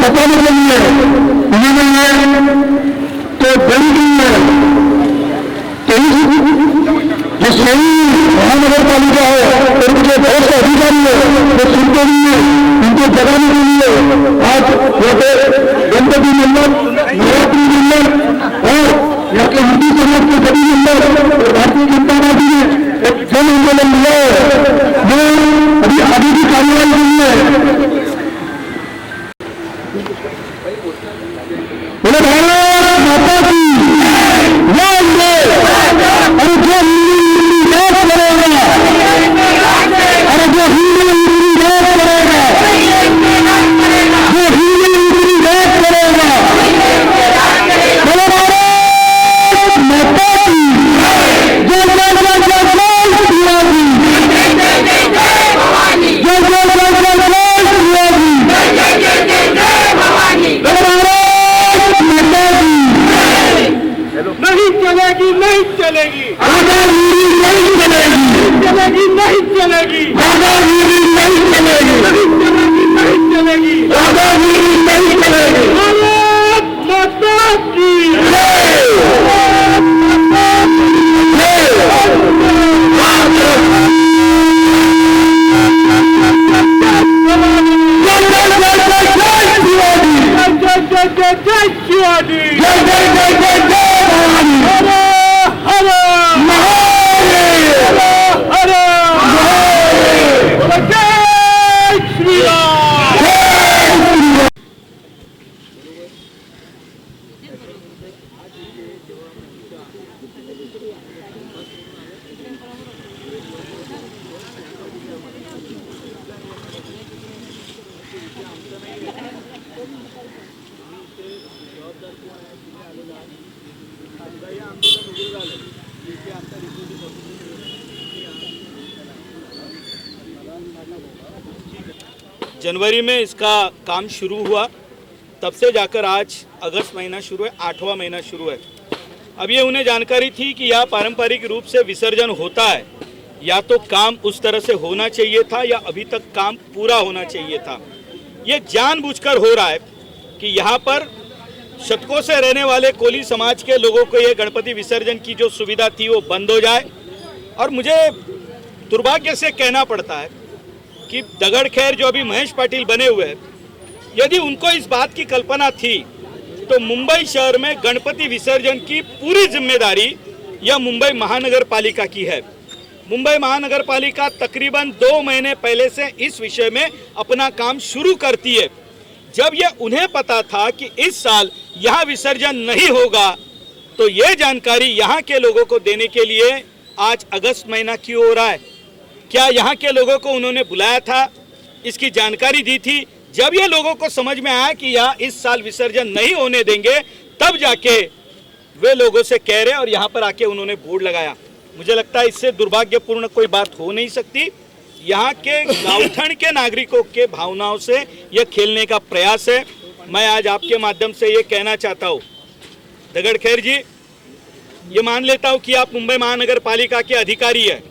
बताने के लिए उन्होंने तो बड़ी की है। तो जो सही महानगर पालिका है और उनके बहुत से अधिकारी है वो सुनते नहीं है, उनको जगाने के लिए आज गणपति मंडल, नवरात्रि मंडल और यहाँ के हिंदू समाज के सभी मंडल और भारतीय जनता पार्टी ने एक जन आंदोलन लिया है। वो अभी आगे की कार्रवाई नहीं है। बोले भारत माता की जय। अरे जो हिंदी बात करेगा, अरे जो हिंदी बात करेगा, जो हिंदी बात करेगा, बोले भारत माता की जय। जय जय जय जय जय श्री राम, जय जय जय जय जय श्री राम। नहीं चलेगी, दादागिरी नहीं चलेगी, नहीं चलेगी, दादागिरी नहीं चलेगी, नहीं चलेगी, दादागिरी नहीं चलेगी। भारत माता की जय। जय शिवाजी, जय जय जय जय जय भवानी। हर महादेव, हर जय श्री राम। जनवरी में इसका काम शुरू हुआ, तब से जाकर आज अगस्त महीना शुरू है, 8वां महीना शुरू है। अब ये उन्हें जानकारी थी कि यह पारंपरिक रूप से विसर्जन होता है, या तो काम उस तरह से होना चाहिए था या अभी तक काम पूरा होना चाहिए था। ये जानबूझकर हो रहा है कि यहाँ पर शतकों से रहने वाले कोली समाज के लोगों को ये गणपति विसर्जन की जो सुविधा थी वो बंद हो जाए। और मुझे दुर्भाग्य से कहना पड़ता है कि दगड़ खैर जो अभी महेश पाटिल बने हुए हैं, यदि उनको इस बात की कल्पना थी तो मुंबई शहर में गणपति विसर्जन की पूरी जिम्मेदारी यह मुंबई महानगर पालिका की है। मुंबई महानगर पालिका तकरीबन 2 महीने पहले से इस विषय में अपना काम शुरू करती है। जब यह उन्हें पता था कि इस साल यहाँ विसर्जन नहीं होगा, तो ये जानकारी यहाँ के लोगों को देने के लिए आज अगस्त महीना क्यों हो रहा है? क्या यहाँ के लोगों को उन्होंने बुलाया था, इसकी जानकारी दी थी? जब ये लोगों को समझ में आया कि यहाँ इस साल विसर्जन नहीं होने देंगे, तब जाके वे लोगों से कह रहे और यहाँ पर आके उन्होंने बोर्ड लगाया। मुझे लगता है इससे दुर्भाग्यपूर्ण कोई बात हो नहीं सकती। यहाँ के गाँवठण के नागरिकों के भावनाओं से यह खेलने का प्रयास है। मैं आज आपके माध्यम से ये कहना चाहता हूँ, दगड़ खैर जी, ये मान लेता हूँ कि आप मुंबई महानगर पालिका के अधिकारी है,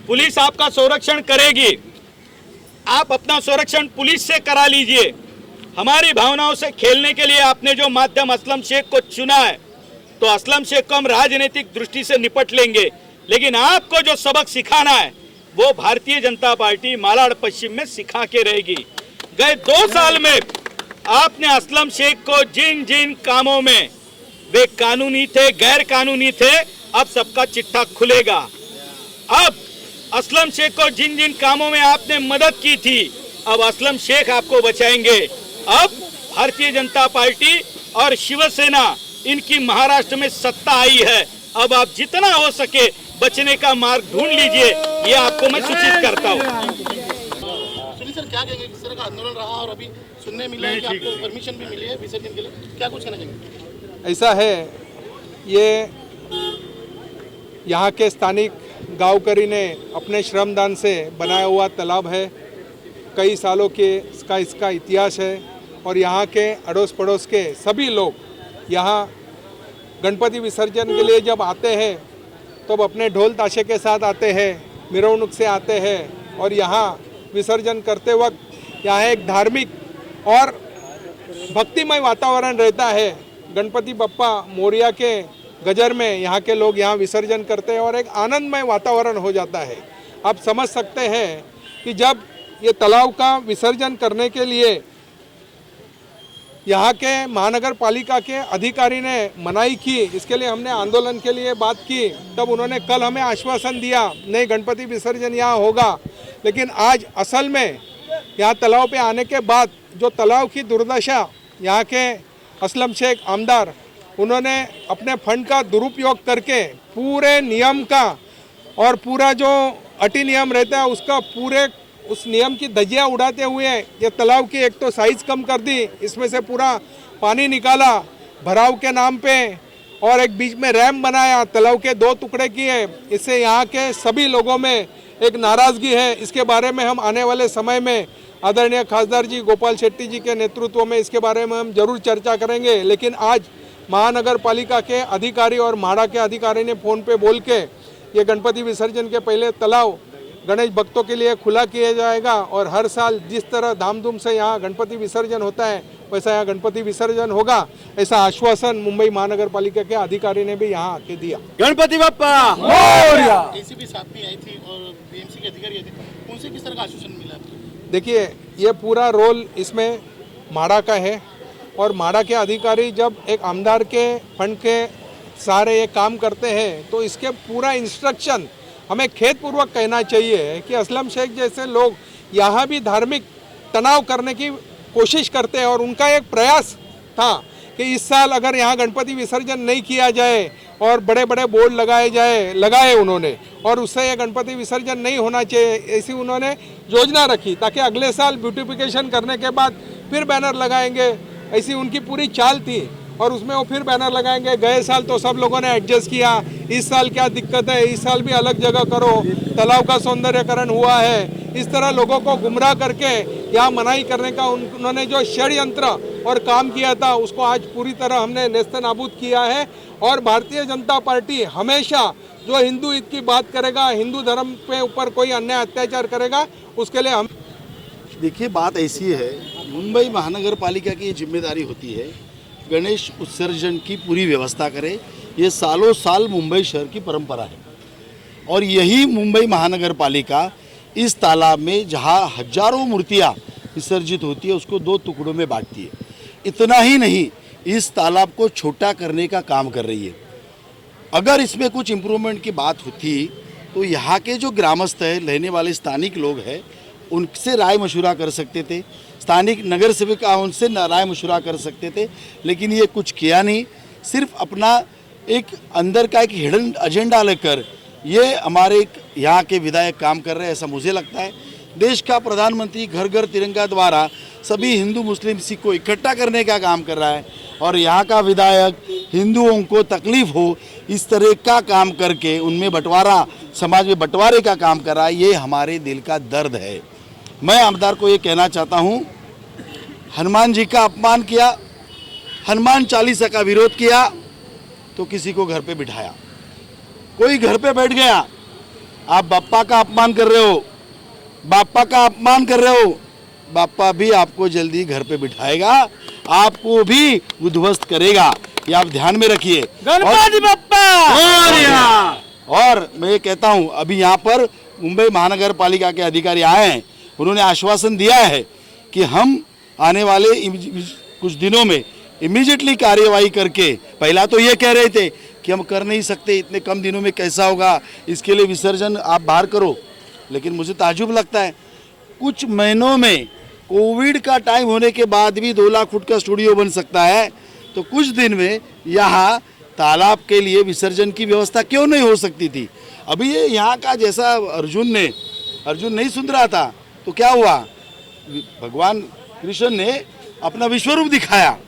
पुलिस आपका संरक्षण करेगी, आप अपना संरक्षण पुलिस से करा लीजिए। हमारी भावनाओं से खेलने के लिए आपने जो माध्यम असलम शेख को चुना है, तो असलम शेख को हम राजनीतिक दृष्टि से निपट लेंगे, लेकिन आपको जो सबक सिखाना है वो भारतीय जनता पार्टी मालाड पश्चिम में सिखा के रहेगी। गए 2 साल में आपने असलम शेख को जिन जिन कामों में वे कानूनी थे, गैर कानूनी थे, अब सबका चिट्ठा खुलेगा। अब असलम शेख को जिन जिन कामों में आपने मदद की थी, अब असलम शेख आपको बचाएंगे। अब भारतीय जनता पार्टी और शिवसेना, इनकी महाराष्ट्र में सत्ता आई है, अब आप जितना हो सके बचने का मार्ग ढूंढ लीजिए, ये आपको मैं सूचित करता हूँ। सुनिए सर, क्या कहेंगे, किस तरह का आंदोलन रहा और अभी सुनने मिला है कि आपको परमिशन भी मिली है विसर्जन के लिए, क्या कुछ कहना चाहेंगे? ऐसा है, ये यहाँ के स्थानिक गांवकरी ने अपने श्रमदान से बनाया हुआ तालाब है। कई सालों के इसका इतिहास है और यहाँ के अड़ोस पड़ोस के सभी लोग यहाँ गणपति विसर्जन के लिए जब आते हैं तो अपने ढोल ताशे के साथ आते हैं, मिरवणुक से आते हैं और यहाँ विसर्जन करते वक्त यहाँ एक धार्मिक और भक्तिमय वातावरण रहता है। गणपति बप्पा मोरिया के गजर में यहाँ के लोग यहाँ विसर्जन करते हैं और एक आनंदमय वातावरण हो जाता है। आप समझ सकते हैं कि जब ये तालाब का विसर्जन करने के लिए यहाँ के महानगर पालिका के अधिकारी ने मनाही की, इसके लिए हमने आंदोलन के लिए बात की, तब उन्होंने कल हमें आश्वासन दिया नहीं गणपति विसर्जन यहाँ होगा। लेकिन आज असल में यहाँ तालाब पे आने के बाद जो तालाब की दुर्दशा, यहाँ के असलम शेख आमदार उन्होंने अपने फंड का दुरुपयोग करके पूरे नियम का और पूरा जो अटी नियम रहता है उसका पूरे उस नियम की धज्जियां उड़ाते हुए ये तालाब की एक तो साइज कम कर दी, इसमें से पूरा पानी निकाला भराव के नाम पे और एक बीच में रैम बनाया, तालाब के 2 टुकड़े किए। इससे यहाँ के सभी लोगों में एक नाराज़गी है। इसके बारे में हम आने वाले समय में आदरणीय खासदार जी गोपाल शेट्टी जी के नेतृत्व में इसके बारे में हम जरूर चर्चा करेंगे। लेकिन आज महानगर पालिका के अधिकारी और म्हाडा के अधिकारी ने फ़ोन पे बोल के ये गणपति विसर्जन के पहले तालाब गणेश भक्तों के लिए खुला किया जाएगा और हर साल जिस तरह धामधूम से यहाँ गणपति विसर्जन होता है वैसा यहाँ गणपति विसर्जन होगा, ऐसा आश्वासन मुंबई महानगर पालिका के अधिकारी ने भी यहाँ आके दिया। गणपति बप्पा एसीपी साथ में आई थी और बीएमसी के अधिकारी आए थे, उनसे किस तरह का आश्वासन मिला? देखिए ये पूरा रोल इसमें म्हाडा का है और म्हाडा के अधिकारी जब एक आमदार के फंड के सारे ये काम करते हैं तो इसके पूरा इंस्ट्रक्शन हमें खेदपूर्वक कहना चाहिए कि असलम शेख जैसे लोग यहाँ भी धार्मिक तनाव करने की कोशिश करते हैं और उनका एक प्रयास था कि इस साल अगर यहाँ गणपति विसर्जन नहीं किया जाए और बड़े बड़े बोर्ड लगाए उन्होंने और उससे ये गणपति विसर्जन नहीं होना चाहिए, ऐसी उन्होंने योजना रखी ताकि अगले साल ब्यूटिफिकेशन करने के बाद फिर बैनर लगाएंगे, ऐसी उनकी पूरी चाल थी और उसमें वो फिर बैनर लगाएंगे। गए साल तो सब लोगों ने एडजस्ट किया, इस साल क्या दिक्कत है, इस साल भी अलग जगह करो, तालाब का सौंदर्यकरण हुआ है। इस तरह लोगों को गुमराह करके यहाँ मनाही करने का उन्होंने जो षड्यंत्र और काम किया था उसको आज पूरी तरह हमने नेस्तनाबूद किया है। और भारतीय जनता पार्टी हमेशा जो हिंदू हित की बात करेगा, हिंदू धर्म के ऊपर कोई अन्याय अत्याचार करेगा, उसके लिए हम देखिए बात ऐसी है, मुंबई महानगर पालिका की जिम्मेदारी होती है गणेश उत्सर्जन की पूरी व्यवस्था करे। ये सालों साल मुंबई शहर की परंपरा है और यही मुंबई महानगर पालिका इस तालाब में जहाँ हजारों मूर्तियाँ विसर्जित होती है उसको 2 टुकड़ों में बांटती है। इतना ही नहीं, इस तालाब को छोटा करने का काम कर रही है। अगर इसमें कुछ इम्प्रूवमेंट की बात होती तो यहाँ के जो ग्रामस्थ है, रहने वाले स्थानिक लोग हैं, उनसे राय मशुरा कर सकते थे, स्थानिक नगर सेवक उनसे राय मशुरा कर सकते थे। लेकिन ये कुछ किया नहीं, सिर्फ अपना एक अंदर का एक हिडन एजेंडा लेकर ये हमारे यहाँ के विधायक काम कर रहे हैं, ऐसा मुझे लगता है। देश का प्रधानमंत्री घर घर तिरंगा द्वारा सभी हिंदू मुस्लिम सिख को इकट्ठा करने का काम कर रहा है और यहाँ का विधायक हिंदुओं को तकलीफ हो इस तरह का काम करके उनमें बंटवारा, समाज में बंटवारे का काम कर रहा है। ये हमारे दिल का दर्द है। मैं आमदार को ये कहना चाहता हूँ, हनुमान जी का अपमान किया, हनुमान चालीसा का विरोध किया तो किसी को घर पे बिठाया, कोई घर पे बैठ गया, आप बाप्पा का अपमान कर रहे हो, बाप्पा का अपमान कर रहे हो, बाप्पा भी आपको जल्दी घर पे बिठाएगा, आपको भी उद्ध्वस्त करेगा, ये आप ध्यान में रखिए। गणपति बप्पा और मैं ये कहता हूँ, अभी यहाँ पर मुंबई महानगर पालिका के अधिकारी आए हैं, उन्होंने आश्वासन दिया है कि हम आने वाले कुछ दिनों में इमीडिएटली कार्यवाही करके, पहला तो ये कह रहे थे कि हम कर नहीं सकते, इतने कम दिनों में कैसा होगा, इसके लिए विसर्जन आप बाहर करो। लेकिन मुझे ताज्जुब लगता है, कुछ महीनों में कोविड का टाइम होने के बाद भी 2 लाख फुट का स्टूडियो बन सकता है, तो कुछ दिन में यहाँ तालाब के लिए विसर्जन की व्यवस्था क्यों नहीं हो सकती थी। अभी ये यहाँ का जैसा अर्जुन नहीं सुन रहा था तो क्या हुआ, भगवान कृष्ण ने अपना विश्वरूप दिखाया,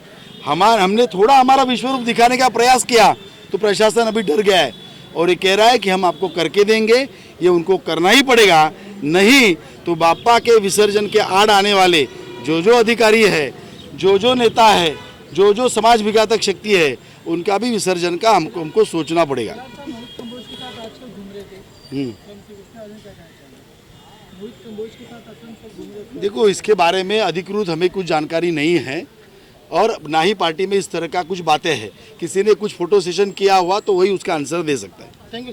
हमने थोड़ा हमारा विश्वरूप दिखाने का प्रयास किया तो प्रशासन अभी डर गया है और ये कह रहा है कि हम आपको करके देंगे। ये उनको करना ही पड़ेगा, नहीं तो बाप्पा के विसर्जन के आड़ आने वाले जो अधिकारी है, जो नेता है, जो समाज विघातक शक्ति है, उनका भी विसर्जन का हमको सोचना पड़ेगा। देखो, इसके बारे में अधिकृत हमें कुछ जानकारी नहीं है और ना ही पार्टी में इस तरह का कुछ बातें हैं। किसी ने कुछ फोटो सेशन किया हुआ तो वही उसका आंसर दे सकता है। Thank you.